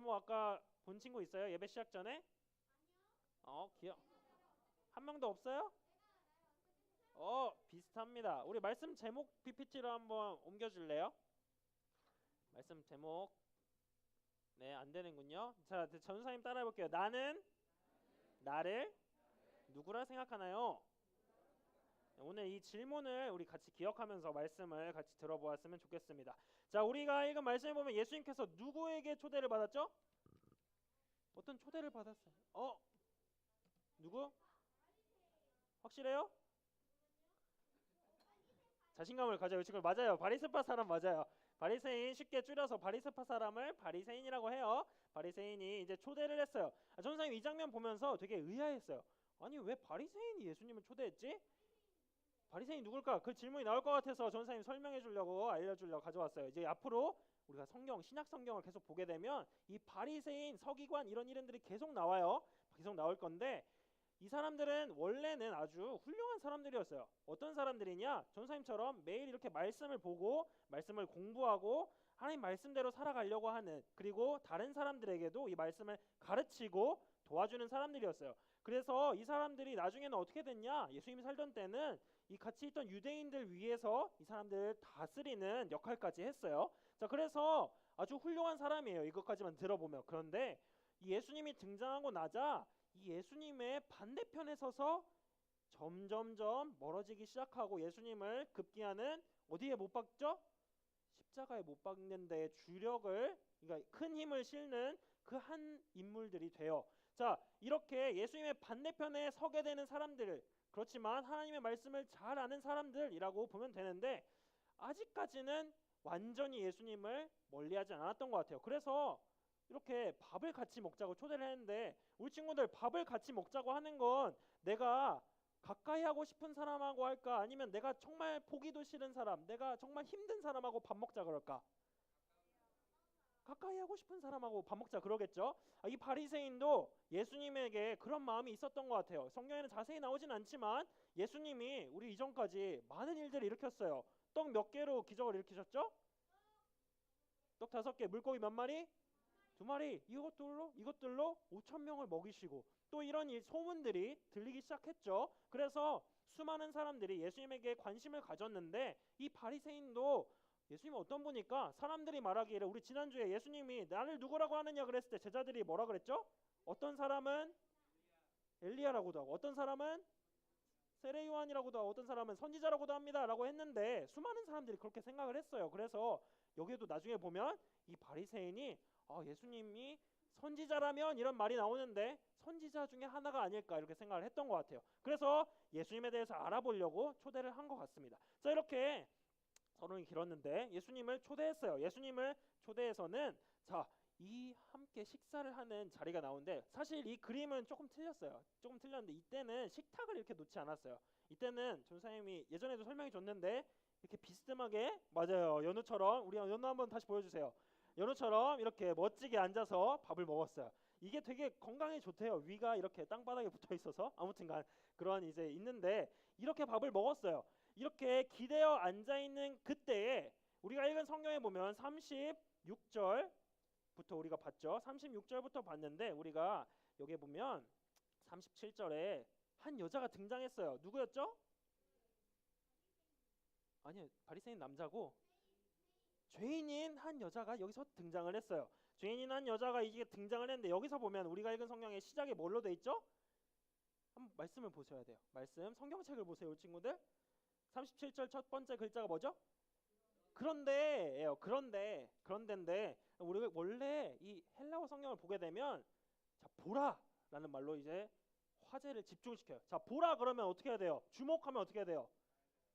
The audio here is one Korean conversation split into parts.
제목 아까 본 친구 있어요? 예배 시작 전에? 기억. 한 명도 없어요? 비슷합니다. 우리 말씀 제목 PPT로 한번 옮겨줄래요? 말씀 제목. 네, 안 되는군요. 자, 전사님 따라해 볼게요. 나는 나를 누구라 생각하나요? 오늘 이 질문을 우리 같이 기억하면서 말씀을 같이 들어보았으면 좋겠습니다. 자, 우리가 읽은 말씀에 보면 예수님께서 누구에게 초대를 받았죠? 어떤 초대를 받았어요? 누구? 확실해요? 자신감을 가져요. 지금 맞아요. 바리새파 사람 맞아요. 바리새인 쉽게 줄여서 바리새파 사람을 바리새인이라고 해요. 바리새인이 이제 초대를 했어요. 전사님 이 장면 보면서 되게 의아했어요. 아니 왜 바리새인이 예수님을 초대했지? 바리새인이 누굴까? 그 질문이 나올 것 같아서 전사님 설명해 주려고 알려주려고 가져왔어요. 이제 앞으로 우리가 성경, 신약 성경을 계속 보게 되면 이 바리새인, 서기관 이런 이름들이 계속 나와요. 계속 나올 건데 이 사람들은 원래는 아주 훌륭한 사람들이었어요. 어떤 사람들이냐? 전사님처럼 매일 이렇게 말씀을 보고 말씀을 공부하고 하나님 말씀대로 살아가려고 하는, 그리고 다른 사람들에게도 이 말씀을 가르치고 도와주는 사람들이었어요. 그래서 이 사람들이 나중에는 어떻게 됐냐? 예수님이 살던 때는 이 같이 있던 유대인들 위해서 이 사람들을 다스리는 역할까지 했어요. 자, 그래서 아주 훌륭한 사람이에요. 이것까지만 들어보면. 그런데 이 예수님이 등장하고 나자 이 예수님의 반대편에 서서 점점점 멀어지기 시작하고 예수님을 급기야는 어디에 못 박죠? 십자가에 못 박는 데 주력을, 그러니까 큰 힘을 실는 그 한 인물들이 돼요. 자, 이렇게 예수님의 반대편에 서게 되는 사람들, 그렇지만 하나님의 말씀을 잘 아는 사람들이라고 보면 되는데 아직까지는 완전히 예수님을 멀리하지 않았던 것 같아요. 그래서 이렇게 밥을 같이 먹자고 초대를 했는데 우리 친구들 밥을 같이 먹자고 하는 건 내가 가까이 하고 싶은 사람하고 할까? 아니면 내가 정말 보기도 싫은 사람, 내가 정말 힘든 사람하고 밥 먹자 그럴까? 가까이 하고 싶은 사람하고 밥 먹자 그러겠죠. 이 바리새인도 예수님에게 그런 마음이 있었던 것 같아요. 성경에는 자세히 나오진 않지만 예수님이 우리 이전까지 많은 일들을 일으켰어요. 떡 몇 개로 기적을 일으키셨죠? 떡 5개, 물고기 몇 마리? 2마리. 이것들로 5천 명을 먹이시고 또 이런 소문들이 들리기 시작했죠. 그래서 수많은 사람들이 예수님에게 관심을 가졌는데 이 바리새인도 예수님이 어떤 분일까? 사람들이 말하기를, 우리 지난주에 예수님이 나를 누구라고 하느냐 그랬을 때 제자들이 뭐라 그랬죠? 어떤 사람은 엘리야라고도 하고 어떤 사람은 세례 요한이라고도 하고 어떤 사람은 선지자라고도 합니다 라고 했는데 수많은 사람들이 그렇게 생각을 했어요. 그래서 여기에도 나중에 보면 이 바리새인이 예수님이 선지자라면 이런 말이 나오는데 선지자 중에 하나가 아닐까 이렇게 생각을 했던 것 같아요. 그래서 예수님에 대해서 알아보려고 초대를 한 것 같습니다. 자, 이렇게 서론이 길었는데 예수님을 초대했어요. 예수님을 초대해서는 이 함께 식사를 하는 자리가 나오는데 사실 이 그림은 조금 틀렸어요. 조금 틀렸는데 이때는 식탁을 이렇게 놓지 않았어요. 이때는 전사님이 예전에도 설명해 줬는데 이렇게 비스듬하게, 맞아요, 연우처럼, 우리 연우 한번 다시 보여주세요. 연우처럼 이렇게 멋지게 앉아서 밥을 먹었어요. 이게 되게 건강에 좋대요. 위가 이렇게 땅바닥에 붙어 있어서 아무튼간 그런 이제 있는데 이렇게 밥을 먹었어요. 이렇게 기대어 앉아 있는 그때에 우리가 읽은 성경에 보면 36절부터 우리가 봤죠. 36절부터 봤는데 우리가 여기에 보면 37절에 한 여자가 등장했어요. 누구였죠? 아니요, 바리새인 남자고 죄인인 한 여자가 여기서 등장을 했어요. 죄인인 한 여자가 이게 등장을 했는데 여기서 보면 우리가 읽은 성경의 시작이 뭘로 돼 있죠? 한번 말씀을 보셔야 돼요. 말씀, 성경책을 보세요, 친구들. 37절 첫 번째 글자가 뭐죠? 그런데예요. 그런데인데 우리가 원래 이 헬라어 성경을 보게 되면 보라라는 말로 이제 화제를 집중시켜요. 보라 그러면 어떻게 해야 돼요? 주목하면 어떻게 해야 돼요?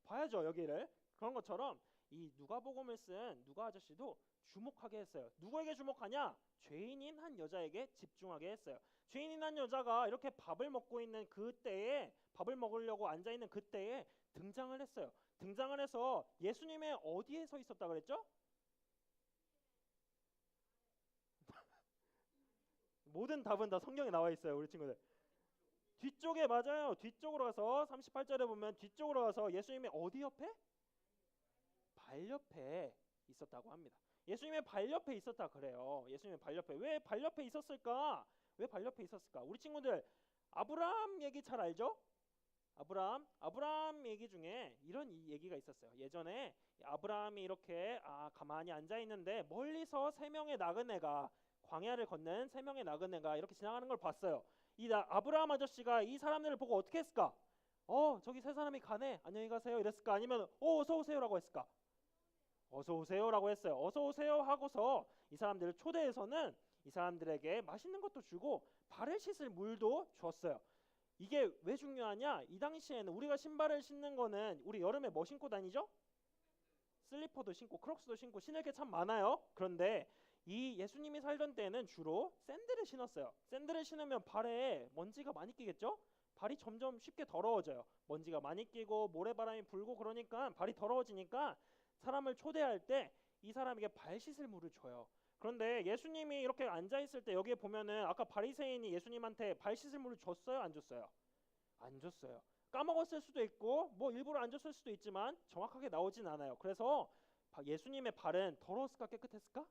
봐야죠, 여기를. 그런 것처럼 이 누가복음을 쓴 누가 아저씨도 주목하게 했어요. 누구에게 주목하냐? 죄인인 한 여자에게 집중하게 했어요. 죄인인 한 여자가 이렇게 밥을 먹고 있는 그때에, 밥을 먹으려고 앉아 있는 그때에 등장을 했어요. 등장을 해서 예수님의 어디에 서 있었다 그랬죠? 모든 답은 다 성경에 나와 있어요, 우리 친구들. 뒤쪽에, 맞아요. 뒤쪽으로 가서 38절에 보면 뒤쪽으로 가서 예수님의 어디 옆에? 발 옆에 있었다고 합니다. 예수님의 발 옆에 있었다 그래요. 예수님의 발 옆에. 왜 발 옆에 있었을까? 왜 발 옆에 있었을까? 우리 친구들 아브라함 얘기 잘 알죠? 아브라함 얘기 중에 이런 얘기가 있었어요. 예전에 아브라함이 이렇게 가만히 앉아 있는데 멀리서 세 명의 나그네가, 광야를 걷는 세 명의 나그네가 이렇게 지나가는 걸 봤어요. 아브라함 아저씨가 이 사람들을 보고 어떻게 했을까? 저기 세 사람이 가네, 안녕히 가세요 이랬을까? 아니면 어서 오세요라고 했을까? 어서 오세요라고 했어요. 어서 오세요 하고서 이 사람들을 초대해서는 이 사람들에게 맛있는 것도 주고 발을 씻을 물도 줬어요. 이게 왜 중요하냐? 이 당시에는 우리가 신발을 신는 거는 우리 여름에 뭐 신고 다니죠? 슬리퍼도 신고 크록스도 신고 신을 게 참 많아요. 그런데 이 예수님이 살던 때는 주로 샌들을 신었어요. 샌들을 신으면 발에 먼지가 많이 끼겠죠? 발이 점점 쉽게 더러워져요. 먼지가 많이 끼고 모래바람이 불고 그러니까 발이 더러워지니까 사람을 초대할 때 이 사람에게 발 씻을 물을 줘요. 그런데 예수님이 이렇게 앉아 있을 때 여기에 보면은 아까 바리새인이 예수님한테 발 씻을 물을 줬어요, 안 줬어요? 안 줬어요. 까먹었을 수도 있고 뭐 일부러 안 줬을 수도 있지만 정확하게 나오진 않아요. 그래서 예수님의 발은 더러웠을까 깨끗했을까?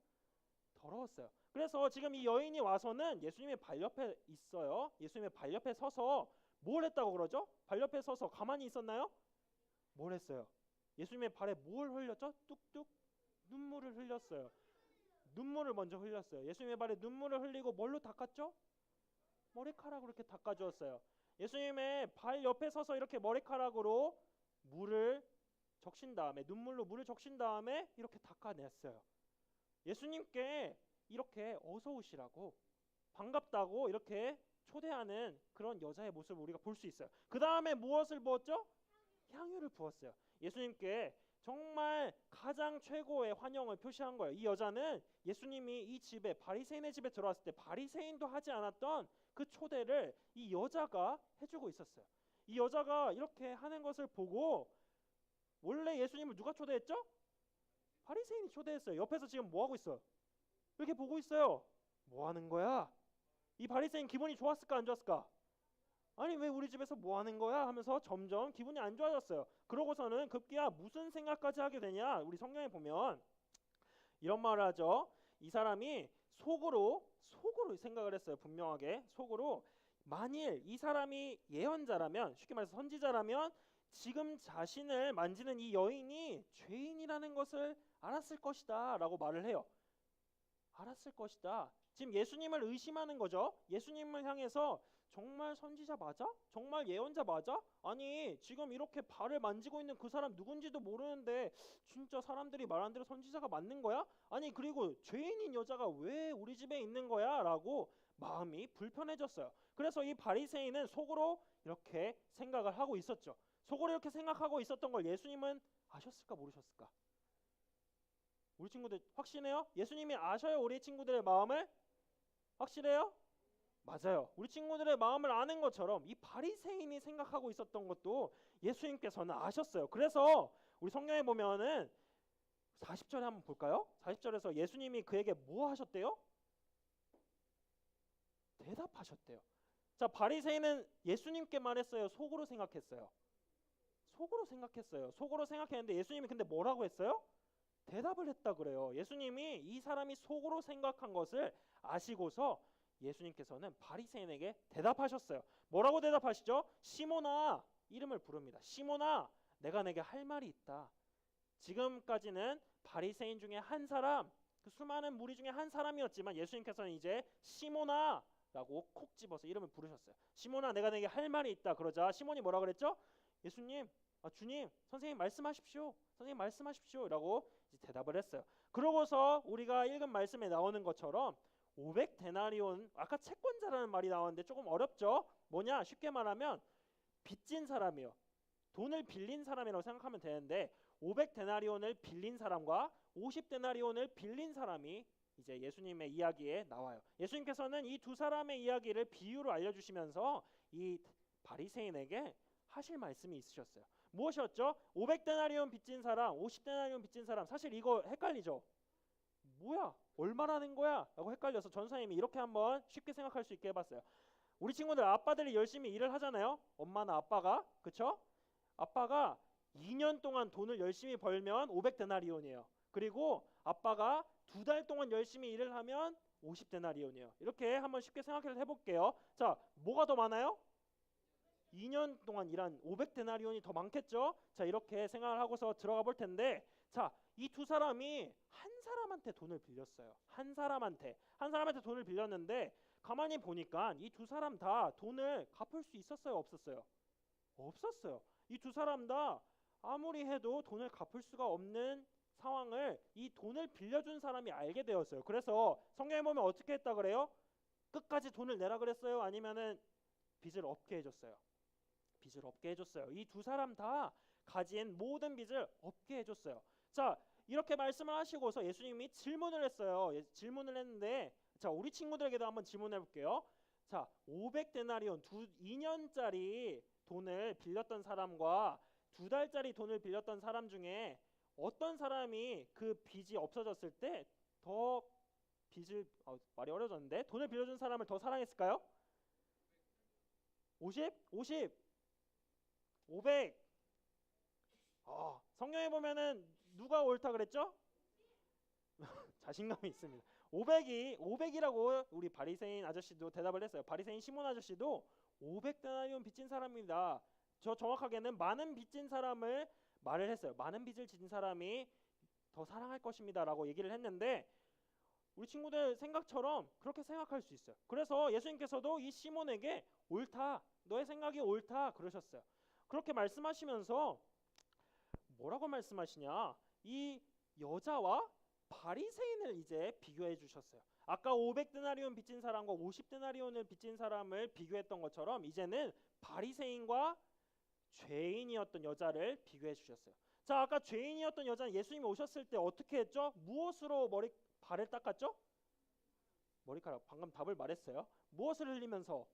더러웠어요. 그래서 지금 이 여인이 와서는 예수님의 발 옆에 있어요. 예수님의 발 옆에 서서 뭘 했다고 그러죠? 발 옆에 서서 가만히 있었나요? 뭘 했어요? 예수님의 발에 뭘 흘렸죠? 뚝뚝 눈물을 흘렸어요. 눈물을 먼저 흘렸어요. 예수님의 발에 눈물을 흘리고 뭘로 닦았죠? 머리카락으로 이렇게 닦아주었어요. 예수님의 발 옆에 서서 이렇게 머리카락으로 물을 적신 다음에, 눈물로 물을 적신 다음에 이렇게 닦아냈어요. 예수님께 이렇게 어서 오시라고, 반갑다고 이렇게 초대하는 그런 여자의 모습을 우리가 볼 수 있어요. 그 다음에 무엇을 부었죠? 향유를 부었어요. 예수님께 정말 가장 최고의 환영을 표시한 거예요. 이 여자는 예수님이 이 집에, 바리새인의 집에 들어왔을 때 바리새인도 하지 않았던 그 초대를 이 여자가 해주고 있었어요. 이 여자가 이렇게 하는 것을 보고, 원래 예수님을 누가 초대했죠? 바리새인이 초대했어요. 옆에서 지금 뭐 하고 있어? 이렇게 보고 있어요. 뭐 하는 거야? 이 바리새인 기분이 좋았을까 안 좋았을까? 아니 왜 우리 집에서 뭐 하는 거야? 하면서 점점 기분이 안 좋아졌어요. 그러고서는 급기야 무슨 생각까지 하게 되냐? 우리 성경에 보면 이런 말을 하죠. 이 사람이 속으로 생각을 했어요. 분명하게 속으로, 만일 이 사람이 예언자라면, 쉽게 말해서 선지자라면 지금 자신을 만지는 이 여인이 죄인이라는 것을 알았을 것이다 라고 말을 해요. 알았을 것이다. 지금 예수님을 의심하는 거죠. 예수님을 향해서 정말 선지자 맞아? 정말 예언자 맞아? 아니 지금 이렇게 발을 만지고 있는 그 사람 누군지도 모르는데 진짜 사람들이 말한 대로 선지자가 맞는 거야? 아니 그리고 죄인인 여자가 왜 우리 집에 있는 거야? 라고 마음이 불편해졌어요. 그래서 이 바리새인은 속으로 이렇게 생각을 하고 있었죠. 속으로 이렇게 생각하고 있었던 걸 예수님은 아셨을까 모르셨을까? 우리 친구들 확신해요? 예수님이 아셔요? 우리 친구들의 마음을? 확실해요? 맞아요. 우리 친구들의 마음을 아는 것처럼 이 바리새인이 생각하고 있었던 것도 예수님께서는 아셨어요. 그래서 우리 성경에 보면은 40절에 한번 볼까요? 40절에서 예수님이 그에게 뭐 하셨대요? 대답하셨대요. 자, 바리새인은 예수님께 말했어요? 속으로 생각했어요? 속으로 생각했어요. 속으로 생각했는데 예수님이 근데 뭐라고 했어요? 대답을 했다 그래요. 예수님이 이 사람이 속으로 생각한 것을 아시고서 예수님께서는 바리새인에게 대답하셨어요. 뭐라고 대답하시죠? 시몬아, 이름을 부릅니다. 시몬아, 내가 내게 할 말이 있다. 지금까지는 바리새인 중에 한 사람, 그 수많은 무리 중에 한 사람이었지만 예수님께서는 이제 시몬아 라고 콕 집어서 이름을 부르셨어요. 시몬아, 내가 내게 할 말이 있다. 그러자 시몬이 뭐라 그랬죠? 예수님, 주님, 선생님 말씀하십시오. 선생님 말씀하십시오 라고 대답을 했어요. 그러고서 우리가 읽은 말씀에 나오는 것처럼 500데나리온, 아까 채권자라는 말이 나왔는데 조금 어렵죠? 뭐냐? 쉽게 말하면 빚진 사람이요. 돈을 빌린 사람이라고 생각하면 되는데 500데나리온을 빌린 사람과 50데나리온을 빌린 사람이 이제 예수님의 이야기에 나와요. 예수님께서는 이 두 사람의 이야기를 비유로 알려주시면서 이 바리새인에게 하실 말씀이 있으셨어요. 무엇이었죠? 500데나리온 빚진 사람, 50데나리온 빚진 사람. 사실 이거 헷갈리죠? 뭐야? 얼마라는 거야? 라고 헷갈려서 전사님이 이렇게 한번 쉽게 생각할 수 있게 해봤어요. 우리 친구들 아빠들이 열심히 일을 하잖아요. 엄마나 아빠가, 그쵸? 아빠가 2년 동안 돈을 열심히 벌면 500데나리온이에요. 그리고 아빠가 2달 동안 열심히 일을 하면 50데나리온이에요. 이렇게 한번 쉽게 생각을 해볼게요. 자, 뭐가 더 많아요? 2년 동안 일한 500데나리온이 더 많겠죠? 자, 이렇게 생각을 하고서 들어가 볼 텐데, 자, 이 두 사람이 한 사람한테 돈을 빌렸어요. 한 사람한테 돈을 빌렸는데, 가만히 보니까 이 두 사람 다 돈을 갚을 수 있었어요, 없었어요? 없었어요. 이 두 사람 다 아무리 해도 돈을 갚을 수가 없는 상황을 이 돈을 빌려준 사람이 알게 되었어요. 그래서 성경에 보면 어떻게 했다 그래요? 끝까지 돈을 내라 그랬어요? 아니면은 빚을 없게 해줬어요? 빚을 없게 해줬어요. 이 두 사람 다 가진 모든 빚을 없게 해줬어요. 자, 이렇게 말씀을 하시고서 예수님이 질문을 했어요. 질문을 했는데, 자, 우리 친구들에게도 한번 질문해 볼게요. 자, 500데나리온 2년짜리 돈을 빌렸던 사람과 2달짜리 돈을 빌렸던 사람 중에 어떤 사람이 그 빚이 없어졌을 때 더 빚을 말이 어려졌는데 돈을 빌려준 사람을 더 사랑했을까요? 50? 50? 500? 성경에 보면은 누가 옳다 그랬죠? 자신감이 있습니다. 500이라고 우리 바리새인 아저씨도 대답을 했어요. 바리새인 시몬 아저씨도 500데나리온 빚진 사람입니다. 저 정확하게는 많은 빚진 사람을 말을 했어요. 많은 빚을 진 사람이 더 사랑할 것입니다 라고 얘기를 했는데, 우리 친구들 생각처럼 그렇게 생각할 수 있어요. 그래서 예수님께서도 이 시몬에게 옳다, 너의 생각이 옳다 그러셨어요. 그렇게 말씀하시면서 뭐라고 말씀하시냐, 이 여자와 바리새인을 이제 비교해 주셨어요. 아까 500데나리온 빚진 사람과 50데나리온을 빚진 사람을 비교했던 것처럼 이제는 바리새인과 죄인이었던 여자를 비교해 주셨어요. 자, 아까 죄인이었던 여자는 예수님이 오셨을 때 어떻게 했죠? 무엇으로 발을 닦았죠? 머리카락. 방금 답을 말했어요. 무엇을 흘리면서?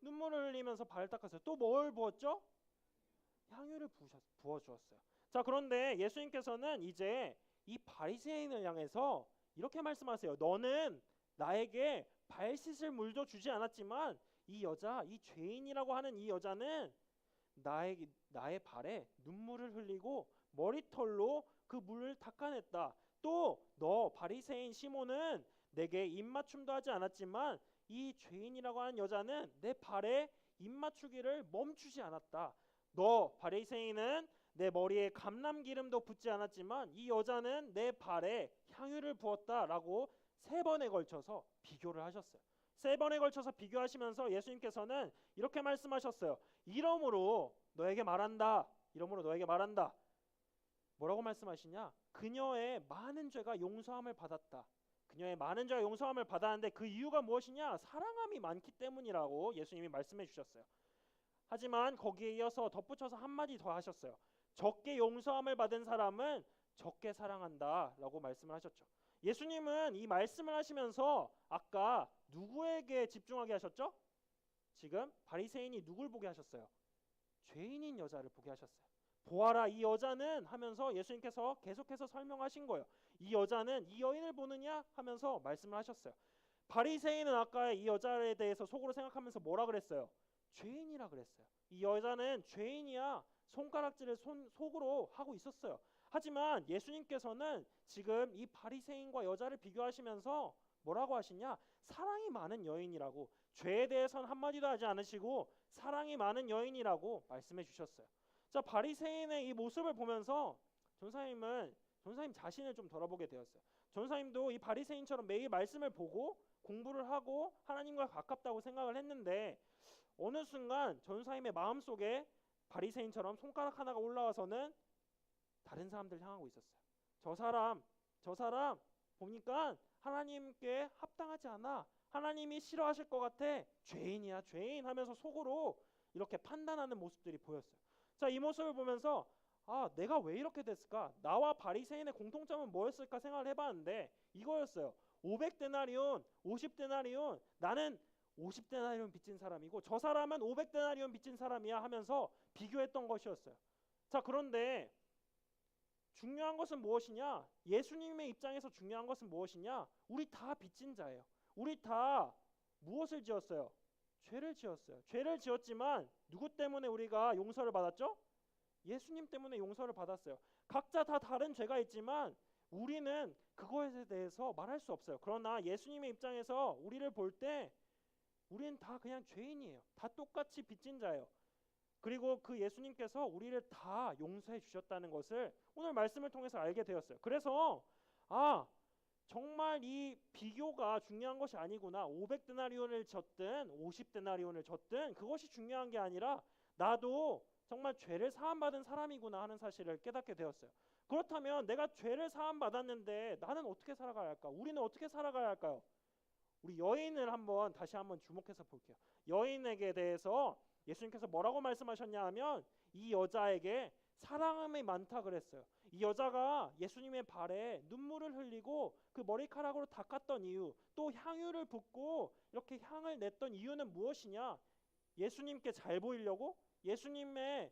눈물을 흘리면서 발을 닦았어요. 또 뭘 부었죠? 향유를 부어주었어요. 자, 그런데 예수님께서는 이제 이 바리새인을 향해서 이렇게 말씀하세요. 너는 나에게 발 씻을 물도 주지 않았지만 이 여자, 이 죄인이라고 하는 이 여자는 나의 발에 눈물을 흘리고 머리털로 그 물을 닦아냈다. 또 너 바리새인 시몬은 내게 입맞춤도 하지 않았지만 이 죄인이라고 하는 여자는 내 발에 입맞추기를 멈추지 않았다. 너 바리새인은 내 머리에 감람기름도 붓지 않았지만 이 여자는 내 발에 향유를 부었다라고 3번에 걸쳐서 비교를 하셨어요. 3번에 걸쳐서 비교하시면서 예수님께서는 이렇게 말씀하셨어요. 이러므로 너에게 말한다. 이러므로 너에게 말한다. 뭐라고 말씀하시냐? 그녀의 많은 죄가 용서함을 받았다. 그녀의 많은 죄가 용서함을 받았는데 그 이유가 무엇이냐? 사랑함이 많기 때문이라고 예수님이 말씀해 주셨어요. 하지만 거기에 이어서 덧붙여서 한마디 더 하셨어요. 적게 용서함을 받은 사람은 적게 사랑한다 라고 말씀을 하셨죠. 예수님은 이 말씀을 하시면서 아까 누구에게 집중하게 하셨죠? 지금 바리새인이 누굴 보게 하셨어요? 죄인인 여자를 보게 하셨어요. 보아라 이 여자는 하면서 예수님께서 계속해서 설명하신 거예요. 이 여자는 이 여인을 보느냐 하면서 말씀을 하셨어요. 바리새인은 아까 이 여자에 대해서 속으로 생각하면서 뭐라 그랬어요? 죄인이라 그랬어요. 이 여자는 죄인이야. 손가락질을 속으로 하고 있었어요. 하지만 예수님께서는 지금 이 바리새인과 여자를 비교하시면서 뭐라고 하시냐? 사랑이 많은 여인이라고, 죄에 대해서는 한마디도 하지 않으시고 사랑이 많은 여인이라고 말씀해 주셨어요. 자, 바리새인의 이 모습을 보면서 전사님 자신을 좀 돌아보게 되었어요. 전사님도 이 바리새인처럼 매일 말씀을 보고 공부를 하고 하나님과 가깝다고 생각을 했는데 어느 순간 전사님의 마음속에 바리새인처럼 손가락 하나가 올라와서는 다른 사람들 향하고 있었어요. 저 사람 보니까 하나님께 합당하지 않아. 하나님이 싫어하실 것 같아. 죄인이야, 죄인 하면서 속으로 이렇게 판단하는 모습들이 보였어요. 자, 이 모습을 보면서 내가 왜 이렇게 됐을까? 나와 바리새인의 공통점은 뭐였을까 생각을 해봤는데 이거였어요. 500데나리온, 50데나리온, 나는 50데나리온 빚진 사람이고 저 사람은 500데나리온 빚진 사람이야 하면서 비교했던 것이었어요. 자, 그런데 중요한 것은 무엇이냐? 예수님의 입장에서 중요한 것은 무엇이냐? 우리 다 빚진 자예요. 우리 다 무엇을 지었어요? 죄를 지었어요. 죄를 지었지만 누구 때문에 우리가 용서를 받았죠? 예수님 때문에 용서를 받았어요. 각자 다 다른 죄가 있지만 우리는 그거에 대해서 말할 수 없어요. 그러나 예수님의 입장에서 우리를 볼 때 우리는 다 그냥 죄인이에요. 다 똑같이 빚진 자예요. 그리고 그 예수님께서 우리를 다 용서해 주셨다는 것을 오늘 말씀을 통해서 알게 되었어요. 그래서 정말 이 비교가 중요한 것이 아니구나. 500데나리온을 졌든 50데나리온을 졌든 그것이 중요한 게 아니라 나도 정말 죄를 사함받은 사람이구나 하는 사실을 깨닫게 되었어요. 그렇다면 내가 죄를 사함받았는데 나는 어떻게 살아가야 할까? 우리는 어떻게 살아가야 할까요? 우리 여인을 다시 한번 주목해서 볼게요. 여인에게 대해서 예수님께서 뭐라고 말씀하셨냐 하면 이 여자에게 사랑함이 많다 그랬어요. 이 여자가 예수님의 발에 눈물을 흘리고 그 머리카락으로 닦았던 이유, 또 향유를 붓고 이렇게 향을 냈던 이유는 무엇이냐? 예수님께 잘 보이려고? 예수님의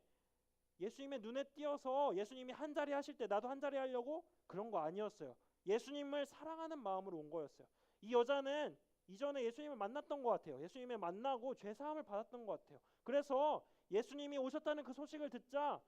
눈에 띄어서 예수님이 한 자리 하실 때 나도 한 자리 하려고? 그런 거 아니었어요. 예수님을 사랑하는 마음으로 온 거였어요. 이 여자는 이전에 예수님을 만났던 것 같아요. 예수님을 만나고 죄사함을 받았던 것 같아요. 그래서 예수님이 오셨다는 그 소식을 듣자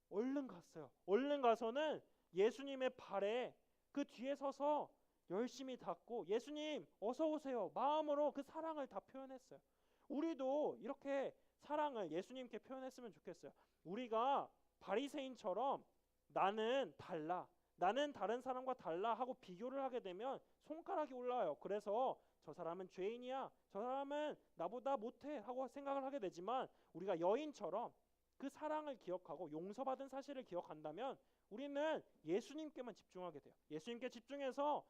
얼른 갔어요. 얼른 가서는 예수님의 발에 그 뒤에 서서 열심히 닦고 예수님 어서 오세요 마음으로 그 사랑을 다 표현했어요. 우리도 이렇게 사랑을 예수님께 표현했으면 좋겠어요. 우리가 바리새인처럼 나는 달라, 나는 다른 사람과 달라 하고 비교를 하게 되면 손가락이 올라와요. 그래서 저 사람은 죄인이야, 저 사람은 나보다 못해 하고 생각을 하게 되지만 우리가 여인처럼 그 사랑을 기억하고 용서받은 사실을 기억한다면 우리는 예수님께만 집중하게 돼요. 예수님께 집중해서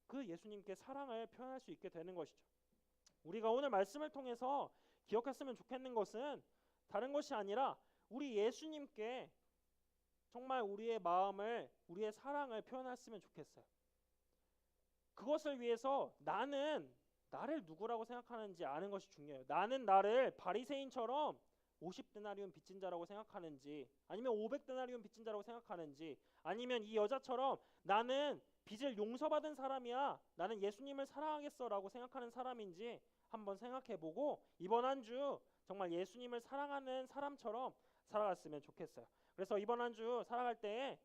그 예수님께 사랑을 표현할 수 있게 되는 것이죠. 우리가 오늘 말씀을 통해서 기억했으면 좋겠는 것은 다른 것이 아니라 우리 예수님께 정말 우리의 마음을, 우리의 사랑을 표현했으면 좋겠어요. 그것을 위해서 나는 나를 누구라고 생각하는지 아는 것이 중요해요. 나는 나를 바리새인처럼 50데나리온 빚진 자라고 생각하는지, 아니면 500데나리온 빚진 자라고 생각하는지, 아니면 이 여자처럼 나는 빚을 용서받은 사람이야, 나는 예수님을 사랑하겠어라고 생각하는 사람인지 한번 생각해보고 이번 한 주 정말 예수님을 사랑하는 사람처럼 살아갔으면 좋겠어요. 그래서 이번 한 주 살아갈 때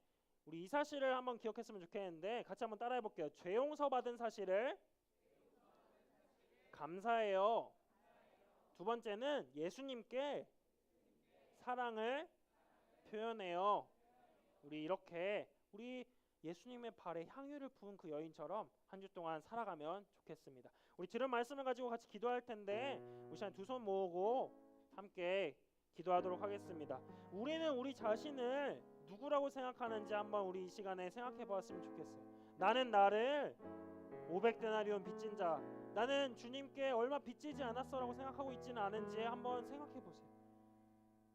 우리 이 사실을 한번 기억했으면 좋겠는데 같이 한번 따라해볼게요. 죄 용서받은 사실을 감사해요. 두 번째는 예수님께 사랑을 표현해요. 우리 이렇게 우리 예수님의 발에 향유를 부은 그 여인처럼 한 주 동안 살아가면 좋겠습니다. 우리 들은 말씀을 가지고 같이 기도할 텐데 우리 시간 두 손 모으고 함께 기도하도록 하겠습니다. 우리는 우리 자신을 누구라고 생각하는지 한번 우리 이 시간에 생각해 보았으면 좋겠어요. 나는 나를 500데나리온 빚진 자, 나는 주님께 얼마 빚지지 않았어라고 생각하고 있지는 않은지 한번 생각해 보세요.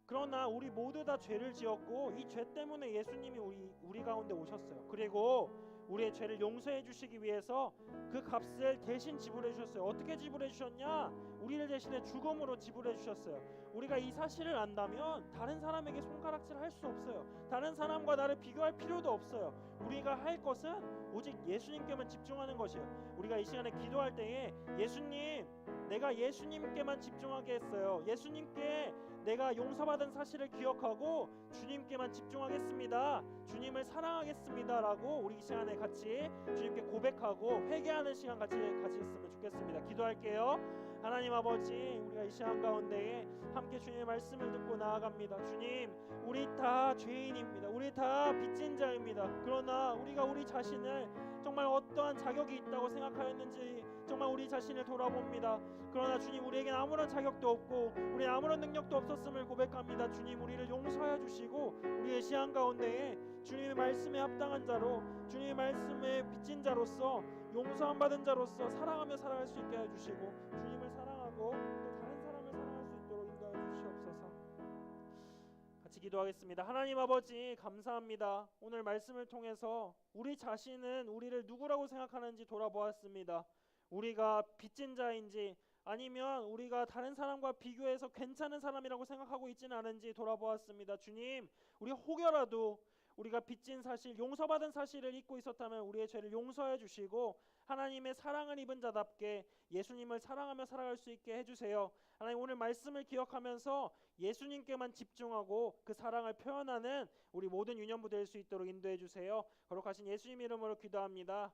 그러나 우리 모두 다 죄를 지었고 이 죄 때문에 예수님이 우리 가운데 오셨어요. 그리고 우리의 죄를 용서해 주시기 위해서 그 값을 대신 지불해 주셨어요. 어떻게 지불해 주셨냐? 우리를 대신에 죽음으로 지불해 주셨어요. 우리가 이 사실을 안다면 다른 사람에게 손가락질 할 수 없어요. 다른 사람과 나를 비교할 필요도 없어요. 우리가 할 것은 오직 예수님께만 집중하는 것이에요. 우리가 이 시간에 기도할 때에 예수님, 내가 예수님께만 집중하게 했어요. 예수님께 내가 용서받은 사실을 기억하고 주님께만 집중하겠습니다. 주님을 사랑하겠습니다 라고 우리 이 시간에 같이 주님께 고백하고 회개하는 시간 같이 가졌으면 좋겠습니다. 기도할게요. 하나님 아버지, 우리가 이 시간 가운데에 함께 주님의 말씀을 듣고 나아갑니다. 주님, 우리 다 죄인입니다. 우리 다 빚진 자입니다. 그러나 우리가 우리 자신을 정말 어떠한 자격이 있다고 생각하였는지 정말 우리 자신을 돌아봅니다. 그러나 주님, 우리에겐 아무런 자격도 없고 우리는 아무런 능력도 없었음을 고백합니다. 주님, 우리를 용서하여 주시고 우리의 시간 가운데에 주님의 말씀에 합당한 자로, 주님의 말씀에 빚진 자로서, 용서함 받은 자로서 사랑하며 살아갈 수 있게 해주시고 주님을 사랑하고 또 다른 사람을 사랑할 수 있도록 인도하여 주시옵소서. 같이 기도하겠습니다. 하나님 아버지, 감사합니다. 오늘 말씀을 통해서 우리 자신은 우리를 누구라고 생각하는지 돌아보았습니다. 우리가 빚진 자인지 아니면 우리가 다른 사람과 비교해서 괜찮은 사람이라고 생각하고 있지는 않은지 돌아보았습니다. 주님, 우리 혹여라도 우리가 빚진 사실, 용서받은 사실을 잊고 있었다면 우리의 죄를 용서해 주시고 하나님의 사랑을 입은 자답게 예수님을 사랑하며 살아갈 수 있게 해주세요. 하나님, 오늘 말씀을 기억하면서 예수님께만 집중하고 그 사랑을 표현하는 우리 모든 유년부 될 수 있도록 인도해 주세요. 거룩하신 예수님 이름으로 기도합니다.